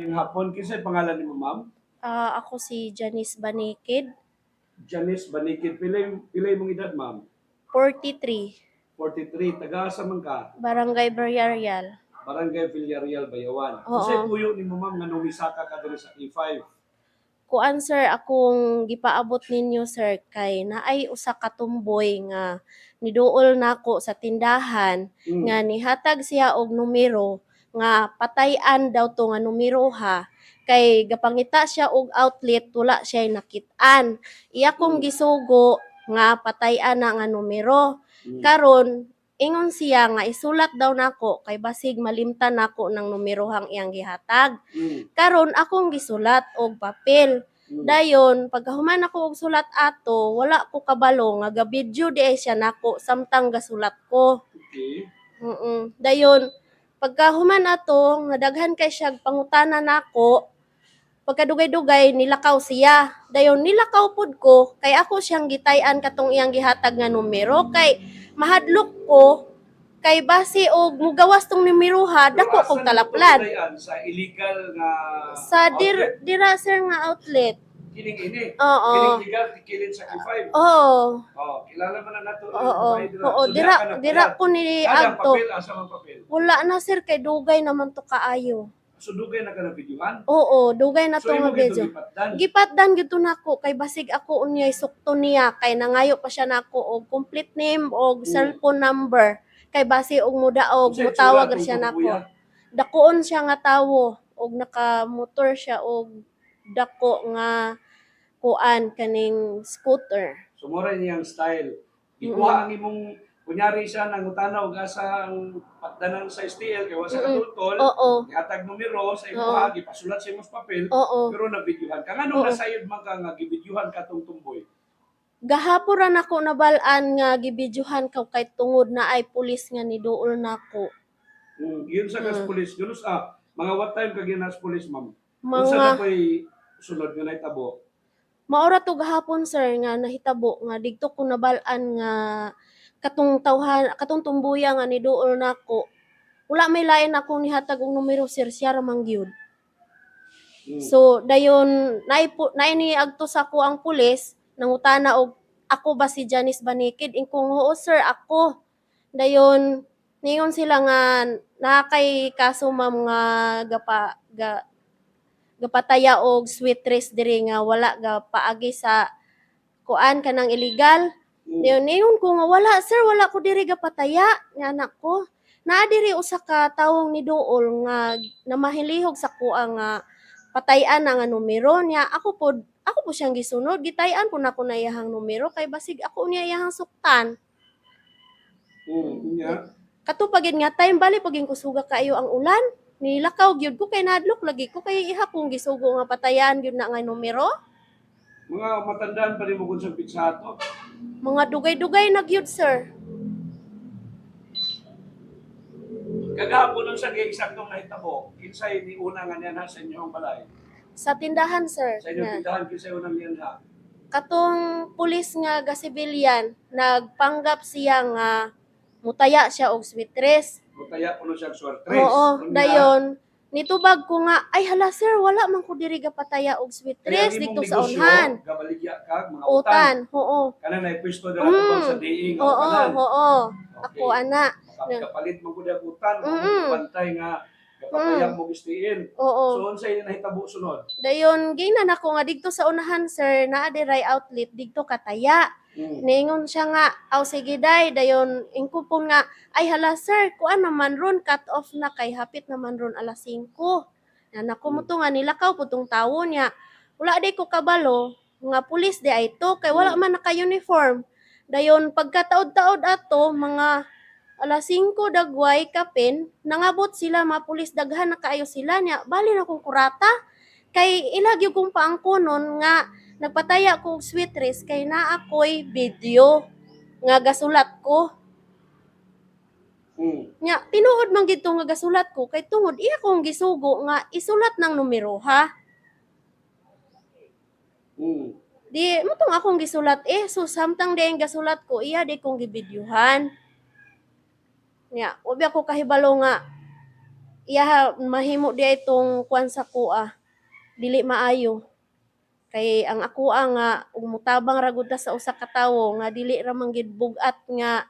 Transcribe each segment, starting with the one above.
Yung hapon, kinsay pangalan nimo, ma'am? Ako si Janice Banikid, Janice Banikid. Pilay mong edad, ma'am? 43, 43. Taga-asa man ka? Barangay Barrial. Barangay Villarreal, Bayawan. Unsay Oo. puyo nimo, ma'am, nga numisaka ka diri sa E5? Kuan sir, akong gipaabot ninyo sir kay naay usa ka tumboy nga niduol nako sa tindahan nga nihatag siya og numero nga patay-an daw to nga numero ha. Kay gapangita siya og outlet wala siya nakit-an. Iya kong gisugo nga patay-an na nga numero. Karon ingon siya nga isulat daw nako kay basig malimtan nako ng numerohang iyang gihatag. Karon akong gisulat og papel. Dayon pagkahuman ako og sulat ato, wala ko kabalo nga ga-video di ay siya nako samtang gasulat ko. Okay. Dayon pagkahuman ato nga daghan kay siya pangutana nako, pagkadugay-dugay nilakaw siya. Dayon nilakaw pud ko kay ako siyang gitay-an katong iyang gihatag nga numero kay mahadlok ko kay base og mugawas tong numero ha, dako kog talaplan. Sa illegal nga Sa outlet? dira sir nga outlet. Kining ini. Oo. Kining legal tikilin sa E5. Oo. Oh, kilala man na nato yung Oo. bahay dira. Oo, So, dira ka na dira payat. ko ni Kada adto. papel, asa man papel? Wala na sir kay dugay naman to kaayo. So, dugay na ka na videohan? Oo, dugay na So, to imo nga gito video. gipatdan? Gipatdan gyud nako kay basig ako unyay sukto niya kay nangayo pa siya nako og complete name og cellphone number kay base og mudaog Unsay mutawag itsura siya tong nako. tumbuya? Dakoon siya nga tawo og naka-motor siya og dako nga kuan kaning scooter. So, mura niyang style. Ikuha ang imong, kunyari siya, nangutana og asa ang patdanan sa STL, kaya sa katultol, Oo. ihatag numero sa imuha, gipasulat sa imong papel, Oo. pero nabidyohan ka. Nga nung Oo. nasayod man ka nga, gibidyohan ka tong tumboy. Gahapon ra nako nabal-an nga gibidyohan ko kay tungod na ay pulis nga niduol nako. Yun sa kas pulis, yun mga what time ka ginas pulis, ma'am? Mga Unsa na pa'y sunod nga nahitabo? maura to gahapon sir nga nahitabo nga didto ko nabal-an nga katong tumbuya nga niduol nako. Wala may lain akong nihatag og numero sir, siya ra man gyud. So dayon naay ni agto sa ko ang pulis nangutana og ako ba si Janice Banikid? Ingkong oo sir ako. Dayon ningon sila nga naa kay kaso ma'am nga gapataya og sweet trees diri nga wala paagi sa kuan kanang illegal. Dayon ningon ko nga wala sir, wala ko diri gapataya nga anak ko. Naa diri usa ka tawong niduol nga namahilihog sa kuha nga patay-an na nga numero niya. Ako po siyang gisunod, gitay-an po na ko na iyahang numero kay basig ako niya iyahang suktan. Kato pagid nga time bali pagin ko suga kayo ang ulan. Nilakaw gyud ko kay nadlok lagi ko kay iha kong gisugo nga patayan gyud na nga numero. Mga matandaan pa rin mo kung sa pizza to? Mga dugay-dugay na gyud sir. Kagahapon nun sa gi-eksaktong nahitabo, kinsay ni una nga niyan ha sa inyong balay? Sa tindahan sir. Sa inyong tindahan, kinsay unang niyan ha? Katong pulis nga gasibilyan nagpanggap siya nga mutaya siya og sweetres. Mutaya po nun siyang swertres. Oo, dayon nitubag ko nga ay hala sir wala man ko diri gapataya og sweetres dito sa unhan. Gabaligya ka, mga Utan, oo. Kana na pwesto dira sa diing Oo, kanan. oo. Ako ana. Kapalit mo gud ang utan, bantay nga kapatayang mo gistiin. Oo. So unsay nahitabo sunod? Dayon gingnan ako nga dito sa unahan sir naa diray outlet dito kataya. Ningon siya nga, aw sige day, dayon ingkupon nga, ay hala sir, kuan naman ron, cut off na kay hapit naman ron alas 5. Nako mo to nga nilakaw po tong tawo niya. Wala di ko kabalo, nga pulis di ay to, kay wala man naka-uniform. Dayon pagkataod-taod ato, mga alas 5 dagway kapin, nangabot sila mga pulis daghan na kaayo sila niya. Bali na kong kurata, kay ilagyo kong paangkonon nga nagpataya ko og sweetres kay naa ko'y video nga gasulat ko. Nya tinuod man gid nga gasulat ko kay tungod iya kong gisugo nga isulat ng numero ha. Di mo tong akong gisulat so samtang diay gasulat ko iya di kong gibidyuhan. Nya, ubi ako kahibalo nga iya mahimo di itong kuan sa kuha dili maayo. Kay ang ako nga umutabang ra gud ta sa usa ka tawo nga dili ra man gid bugat nga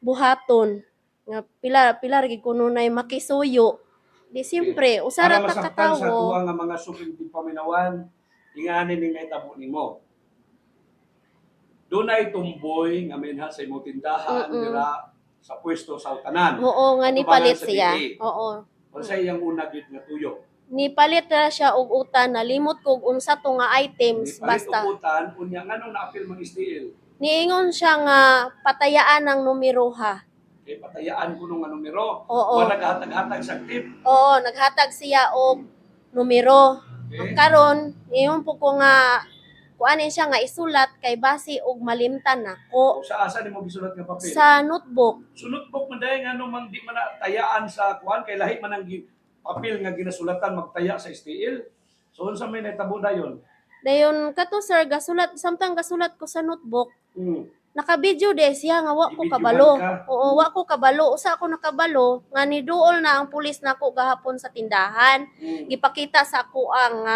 buhaton nga pila pila ra gid kununay makisuyo. Di siyempre usa Para ra ta ka masabtan sa tawo. tuwa nga mga suking paminawan, ingani ning naitabo nimo. Dunay tumboy nga minha sa imong tindahan dira sa pwesto sa utanan. Oo nga Katubangan nipalit sa siya. DA. Oo. Unsa iyang una gid nga tuyo? Nipalit na siya og utan nalimot kog unsa to nga items Palit basta. uputan, unya nganong na-appeal mang STL? Niingon siya nga patayaan ang numero ha. Kay patayaan ko nung nga numero. Oo. Wala naghatag-hatag sa tip. Oo, naghatag siya og numero. Okay? Karon, ingon po ko nga kuanin siya nga isulat kay basi og malimtan O nako sa asa nimo gisulat nga papel? sa notebook. Sunod bok man dahil nga nung di man na tayaan sa kuan kay lahi man ang papel nga ginasulatan magtaya sa STL. So unsa may natabo dayon? Dayon kato sir gasulat samtang gasulat ko sa notebook. Hmm. Naka-video de siya nga wa ko Ibidyohan kabalo. ka? Oo, wa ko kabalo. Usa ako nakabalo nga niduol na ang pulis nako gahapon sa tindahan. Hmm. Gipakita sa ako ang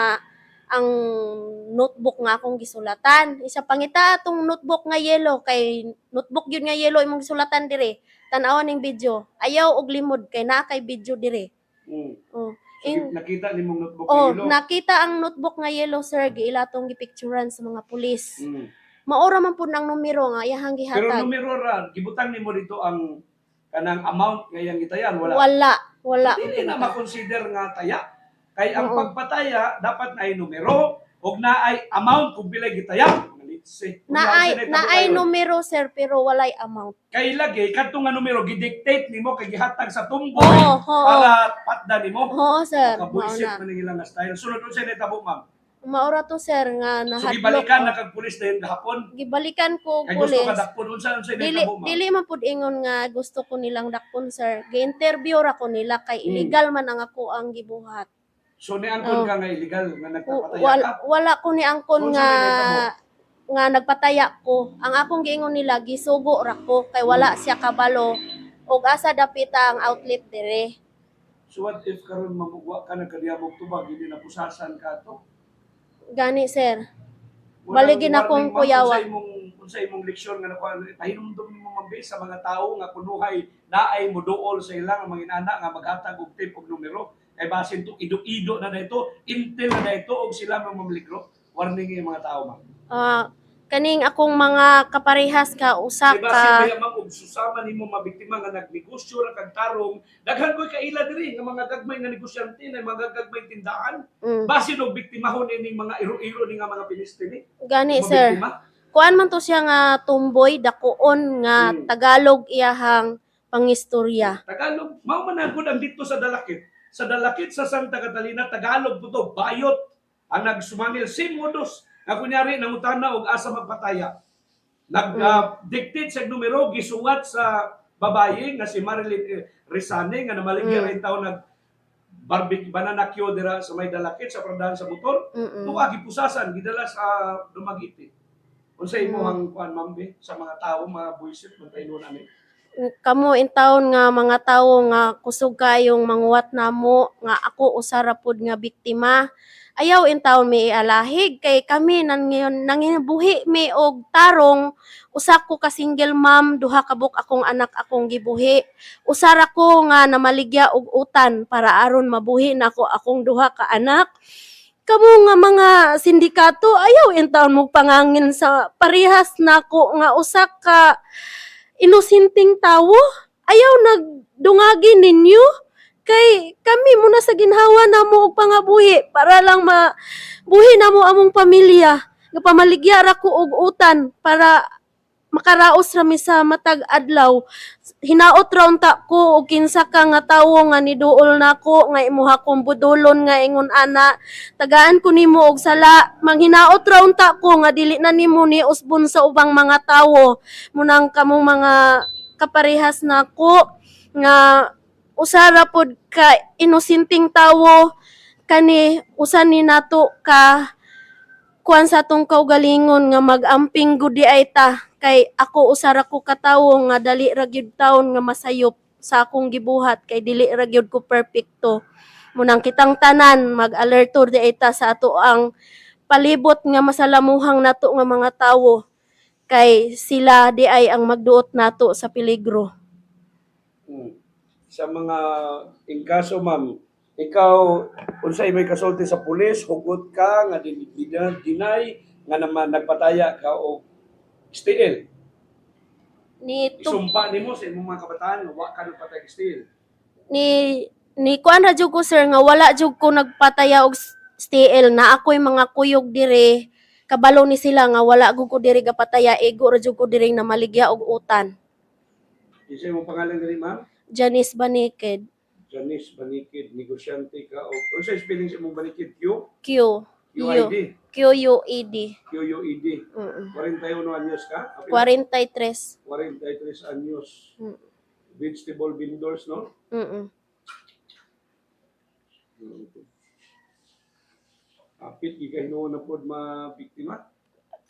notebook nga akong gisulatan. Isa pangita atong notebook nga yellow kay notebook yun nga yellow imong gisulatan dire. Tan-awan ning video. Ayaw og limod kay naa kay video dire. Hmm. Oh. So, nakita nimong notebook Oh, na ilo? nakita ang notebook nga yellow sir giilatong gipicturean sa mga pulis. Hmm. Maora man pud nang numero nga iyahang Pero gihatag. numero ra, gibutang nimo dito ang kanang amount nga iyang gitayan, wala. Wala. Dili na ma-consider nga taya. Kay ang Oo. pagpataya dapat na ay numero ug na ay amount kung pila gitaya. Malitsi. Naay numero sir pero walay amount. Kay lagi kadto nga numero gidictate nimo kay gihatag sa tumboy Oo. para patda nimo. Oo sir. Kabuisit Mauna. man ang ilang nga style. Sunod unsa nitabo ma'am? Maura to sir nga So nahadlok. gibalikan na kag pulis dayon gahapon. Gibalikan ko Kay gusto pulis. ka dakpon unsa Dili nitabo ma'am? dili man pud ingon nga gusto ko nilang dakpon sir. Gi-interview ra ko nila kay illegal man ang ako ang gibuhat. So niangkon Oh. ka nga illegal nga nagpapataya Wala, ka. wala ko ni angkon So, nga unsa may nahitabo? nga nagpataya ko. Ang akong giingon nila gisugo ra ko kay wala siya kabalo ug asa dapita ang outlet dire. So what if karon mamugwa ka nagkadiyamog tubag hindi na pusasan ka to? Gani sir. Baligin akong kuyawa. Unsa imong leksyon nga nakuha pahinumdum nimo mambe sa mga tawo nga kunuhay naay moduol sa ilang mga inana nga maghatag og tip og numero kay basin to ido-ido na dito, intel na dito og sila mamligro. Warning yung mga tao ma'am. Kaning akong mga kaparehas ka usa Kay basin ka baya ma'am og susama nimo mabiktima nga nagnegosyo ra kag tarong daghan koy kaila diri nga mga gagmay nga negosyante na mga gagmay tindahan. Basin og biktimahon ining mga iro-iro ni nga mga piniste ni. gani sir. Kuan man to siya nga tumboy dakuon nga Tagalog iyahang pangistorya. Tagalog, mao man ang ang dito sa Dalakit. Sa Dalakit sa Santa Catalina, Tagalog po to, bayot ang nagsumangil. Same modus. Nga kunyari, nangutana og asa magpataya. Nag-dictate sa numero, gisuwat sa babae nga si Marilyn Rizane nga namaligya rin tao nag barbecue banana kyo dira sa may Dalakit sa Prandahan sa motor. Tuwa gipusasan gidala sa Dumaguete. Unsa imo ang kuan mambe sa mga tawo mga buisit man tayo namin. Kamo in taon nga mga tawo nga kusog kayong manguwat namo nga ako usara pud nga biktima. Ayaw in taon mi ialahig kay kami nangibuhi mi og tarong usa ko ka single mom, duha ka buk akong anak akong gibuhi. Usara ko nga namaligya og utan para aron mabuhi nako akong duha ka anak. Kamo nga mga sindikato ayaw in taon mo pangangin sa parehas nako nga usa ka inusinting tawo. Ayaw nagdungagi ninyo. Kay kami muna sa ginhawa namo og pangabuhi para lang mabuhi namo among pamilya. Nga pamaligya ra ko og utan para makaraos rami sa matag adlaw. Hinaot ra unta ko og kinsa ka nga tawo nga niduol nako nga imuha kong budolon nga ingon ana tagaan ko nimo og sala. Manghinaot ra unta ko nga dili na nimo ni usbon sa ubang mga tawo. Munang kamong mga kaparehas nako nga usara pod ka inusinting tawo kani usa ni nato ka kuan sa atong kaugalingon nga mag-amping gud di ay ta kay ako usara ko katawo nga dali ra gyud taon nga masayop. sa akong gibuhat kay dili ra gyud ko perpekto. Munang kitang tanan mag-alerto di ita sa ato ang palibot nga masalamuhang nato nga mga tawo kay sila di ay ang magduot nato sa peligro. Sa mga ingkaso, ma'am, ikaw, unsay may kasulti sa pulis, hugot ka, nga dinay, nga naman nagpataya ka o STL. Ni Isumpa nimo sa imong mga kabataan nga wa ka nagpatay STL. ni kuan ra jud ko sir nga wala jud ko nagpataya og STL na ako'y mga kuyog dire kabalo ni sila nga wala gud ko dire gapataya ego ra jud ko dire na maligya og utan. Isa imong pangalan diri, ma'am? Janice Banikid. Janice Banikid, negosyante ka o unsay spelling sa imong Banikid? Q? Q. UID? QUED. QUED. Mm. 41 anyos ka? 43. 43 anyos. Mm. Vegetable vendors, no? Mm. Apit, gigahinuon na po biktima.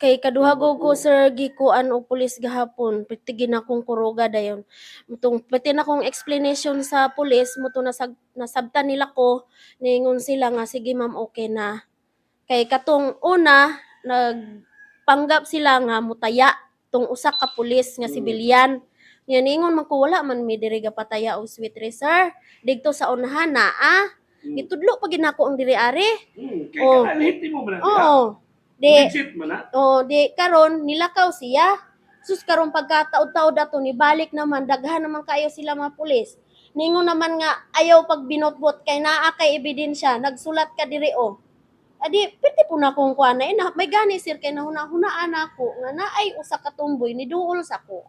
Kay kaduha ko sir gikuan og pulis gahapon pitigin akong kuruga dayon. Mutong pati na akong explanation sa pulis muto nasabtan nila ko ningon sila nga sige ma'am okay na. Kay katong una nagpanggap sila nga mutaya tong usa ka pulis nga sibilyan. Nga ningon man ko wala man mi diri gapataya og sweet sir. Didto sa unahan na gitudlo pa gid nako ang diri ari. Kaya Oh. kanalhiti mo man na. Oo. Legit man na. Di karon nilakaw siya. Sus karon pagkataod-taod ato ni balik naman daghan naman kayo sila mga pulis. Ningon naman nga ayaw pag binotbot kay naa kay ebidensya, nagsulat ka diri o. Adi pwede po na kung kuan na may gani sir kay nahuna-hunaan ako nga naay usa ka tumboy ni duol sa ko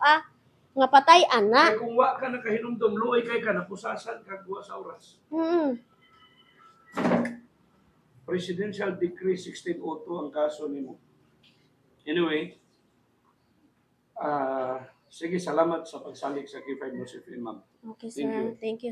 nga patay-an na. Kaya kung wa ka nakahinumdum, luoy kay ka, napusasan ka wa sa oras. Presidential Decree 1602 ang kaso nimo. Anyway, sige, salamat sa pagsalig sa K5 News FM, ma'am. Okay Thank sir, you. thank you.